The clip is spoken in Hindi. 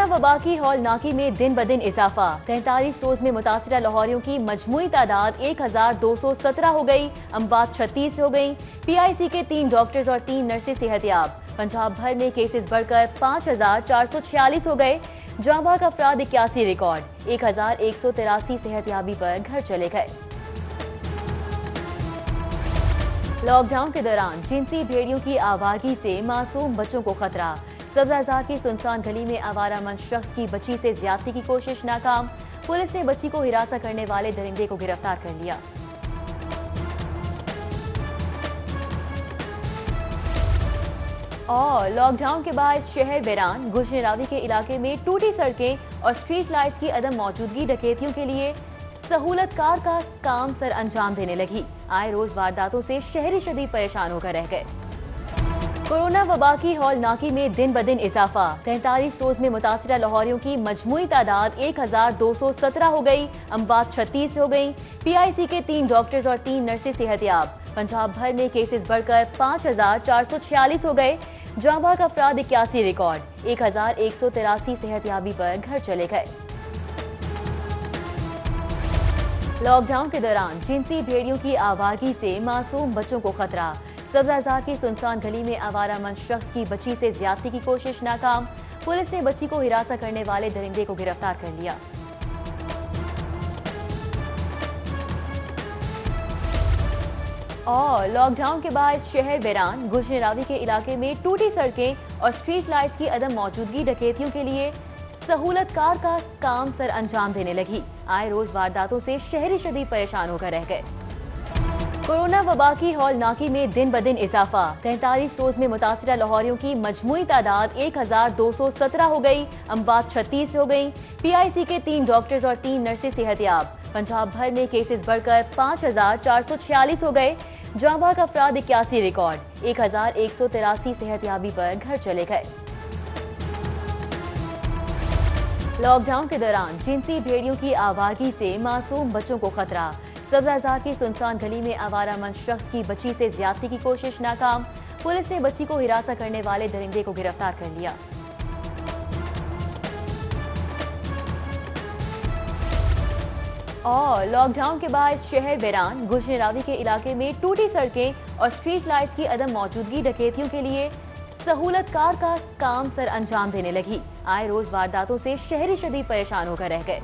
कोरोना वबा की हौलनाकी में दिन ब दिन इजाफा। 43 रोज में मुतासिरा लाहौरियों की मजमूई तादाद 1217 हो गई। अमवात 36 हो गई। PIC के 3 डॉक्टर्स और 3 नर्सें सेहतियाब। पंजाब भर में केसेस बढ़कर 5446 हो गए। जांबाग अफराद 81 रिकॉर्ड। 1183 सेहतियाबी पर घर चले गए। लॉकडाउन के दौरान जिनसी भेड़ियों की आवागी से मासूम बच्चों को खतरा। सब्जाजार की सुनसान गली में आवारामंद शख्स की बच्ची से ज्यादती की कोशिश नाकाम। पुलिस ने बच्ची को हिरासत करने वाले दरिंदे को गिरफ्तार कर लिया। और लॉकडाउन के बाद शहर बैरान। गुजरावी के इलाके में टूटी सड़कें और स्ट्रीट लाइट्स की अदम मौजूदगी डकैतियों के लिए सहूलतकार का काम सर अंजाम देने लगी। आए रोज वारदातों से शहरी शदीद परेशान होकर रह गए। कोरोना वबा की हौलनाकी में दिन ब दिन इजाफा। 43 रोज में मुतासिरा लाहौरियों की मजमूई तादाद 1217 हो गई। अमवात 36 हो गई। PIC के 3 डॉक्टर्स और 3 नर्सें सेहतियाब। पंजाब भर में केसेस बढ़कर 5446 हो गए। जांबाग अफराद 81 रिकॉर्ड। 1183 सेहतियाबी पर घर चले गए। लॉकडाउन के दौरान जिनसी भेड़ियों की आवागी से मासूम बच्चों को खतरा। सब्जाजार की सुनसान गली में आवारामंद शख्स की बच्ची से ज्यादती की कोशिश नाकाम। पुलिस ने बच्ची को हिरासत करने वाले दरिंदे को गिरफ्तार कर लिया। और लॉकडाउन के बाद शहर बैरान। गुजरावी के इलाके में टूटी सड़कें और स्ट्रीट लाइट्स की अदम मौजूदगी डकैतियों के लिए सहूलतकार का काम सर अंजाम देने लगी। आए रोज वारदातों से शहरी शदीद परेशान होकर रह गए। कोरोना वबा की हौलनाकी में दिन ब दिन इजाफा। 43 रोज में मुतासिरा लाहौरियों की मजमूई तादाद 1217 हो गई। अमवात 36 हो गई। PIC के 3 डॉक्टर्स और 3 नर्सें सेहतियाब। पंजाब भर में केसेस बढ़कर 5446 हो गए। जांबाग अफराद 81 रिकॉर्ड। 1183 सेहतियाबी पर घर चले गए। लॉकडाउन के दौरान जिनसी भेड़ियों की आवागी से मासूम बच्चों को खतरा। सब्जाजार की सुनसान गली में आवारामंद शख्स की बच्ची से ज्यादती की कोशिश नाकाम। पुलिस ने बच्ची को हिरासत करने वाले दरिंदे को गिरफ्तार कर लिया। और लॉकडाउन के बाद शहर बैरान। गुजरावी के इलाके में टूटी सड़कें और स्ट्रीट लाइट्स की अदम मौजूदगी डकैतियों के लिए सहूलतकार का काम सर अंजाम देने लगी। आए रोज वारदातों से शहरी शदीद परेशान होकर रह गए।